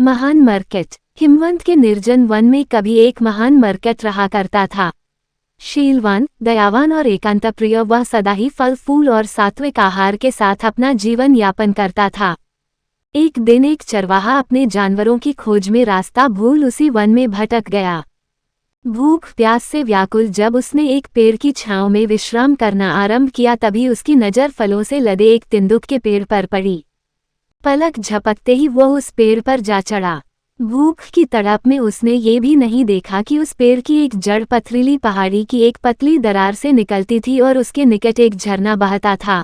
महान मरकट। हिमवंत के निर्जन वन में कभी एक महान मरकट रहा करता था। शीलवान, दयावान और एकांतप्रिय वह सदा ही फल फूल और सात्विक आहार के साथ अपना जीवन यापन करता था। एक दिन एक चरवाहा अपने जानवरों की खोज में रास्ता भूल उसी वन में भटक गया। भूख प्यास से व्याकुल जब उसने एक पेड़ की छांव में विश्राम करना आरंभ किया तभी उसकी नज़र फलों से लदे एक तिंदुक के पेड़ पर पड़ी। पलक झपकते ही वह उस पेड़ पर जा चढ़ा। भूख की तड़प में उसने ये भी नहीं देखा कि उस पेड़ की एक जड़ पथरीली पहाड़ी की एक पतली दरार से निकलती थी और उसके निकट एक झरना बहता था।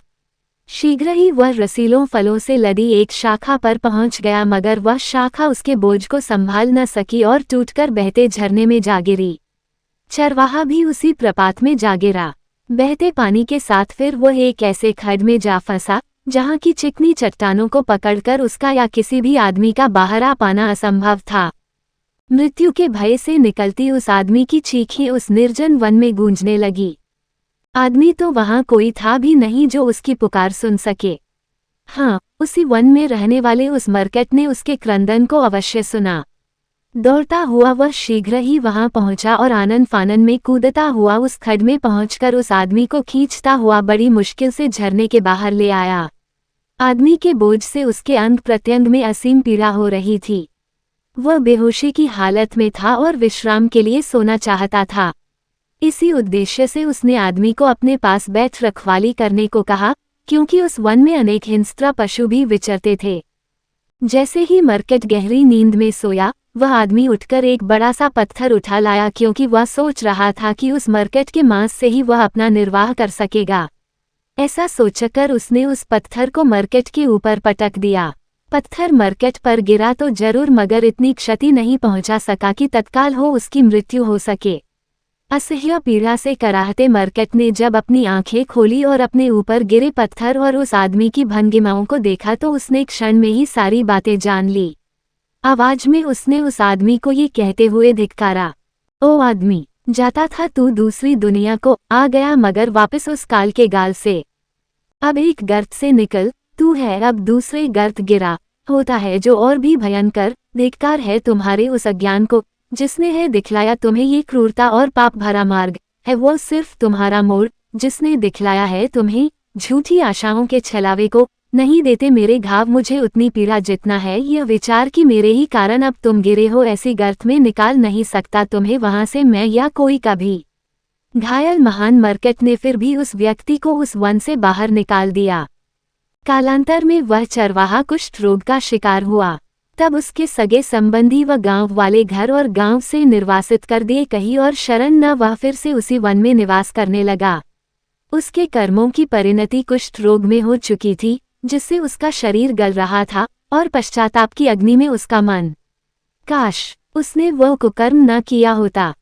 शीघ्र ही वह रसीलों फलों से लदी एक शाखा पर पहुंच गया, मगर वह शाखा उसके बोझ को संभाल न सकी और टूटकर बहते झरने में जा गिरी। चरवाहा भी उसी प्रपात में जा गिरा। बहते पानी के साथ फिर वह एक ऐसे खड्ड में जा फंसा जहां की चिकनी चट्टानों को पकड़कर उसका या किसी भी आदमी का बाहर आ पाना असंभव था। मृत्यु के भय से निकलती उस आदमी की चीखें उस निर्जन वन में गूंजने लगी। आदमी तो वहां कोई था भी नहीं जो उसकी पुकार सुन सके। हाँ, उसी वन में रहने वाले उस मरकट ने उसके क्रंदन को अवश्य सुना। दौड़ता हुआ वह शीघ्र ही वहां पहुंचा और आनन फानन में कूदता हुआ उस खड्ड में पहुंचकर उस आदमी को खींचता हुआ बड़ी मुश्किल से झरने के बाहर ले आया। आदमी के बोझ से उसके अंग प्रत्यंग में असीम पीड़ा हो रही थी। वह बेहोशी की हालत में था और विश्राम के लिए सोना चाहता था। इसी उद्देश्य से उसने आदमी को अपने पास बैठ रखवाली करने को कहा, क्योंकि उस वन में अनेक हिंस्त्र पशु भी विचरते थे। जैसे ही मरकट गहरी नींद में सोया, वह आदमी उठकर एक बड़ा सा पत्थर उठा लाया, क्योंकि वह सोच रहा था कि उस मरकट के मांस से ही वह अपना निर्वाह कर सकेगा। ऐसा सोचकर उसने उस पत्थर को मरकट के ऊपर पटक दिया। पत्थर मरकट पर गिरा तो जरूर, मगर इतनी क्षति नहीं पहुंचा सका कि तत्काल हो उसकी मृत्यु हो सके। असह्य पीड़ा से कराहते मरकट ने जब अपनी आंखें खोली और अपने ऊपर गिरे पत्थर और उस आदमी की भंगिमाओं को देखा तो उसने क्षण में ही सारी बातें जान ली। आवाज में उसने उस आदमी को ये कहते हुए धिक्कारा, ओ आदमी, जाता था तू दूसरी दुनिया को, आ गया मगर वापस उस काल के गाल से। अब एक गर्त से निकल, तू है अब दूसरे गर्त गिरा। होता है जो और भी भयंकर। धिक्कार है तुम्हारे उस अज्ञान को, जिसने है दिखलाया तुम्हें ये क्रूरता और पाप भरा मार्ग। है वो सिर्फ तुम्हारा मोड़, जिसने दिखलाया है तुम्हें झूठी आशाओं के छलावे को। नहीं देते मेरे घाव मुझे उतनी पीड़ा जितना है यह विचार कि मेरे ही कारण अब तुम गिरे हो। ऐसी गर्त में निकाल नहीं सकता तुम्हें वहां से मैं या कोई कभी। घायल महान मरकट ने फिर भी उस व्यक्ति को उस वन से बाहर निकाल दिया। कालांतर में वह चरवाहा कुष्ठ रोग का शिकार हुआ। तब उसके सगे संबंधी व गांव वाले घर और गांव से निर्वासित कर दिए, कहीं और शरण न वह फिर से उसी वन में निवास करने लगा। उसके कर्मों की परिणति कुष्ठ रोग में हो चुकी थी, जिससे उसका शरीर गल रहा था और पश्चाताप की अग्नि में उसका मन। काश उसने वह कुकर्म न किया होता।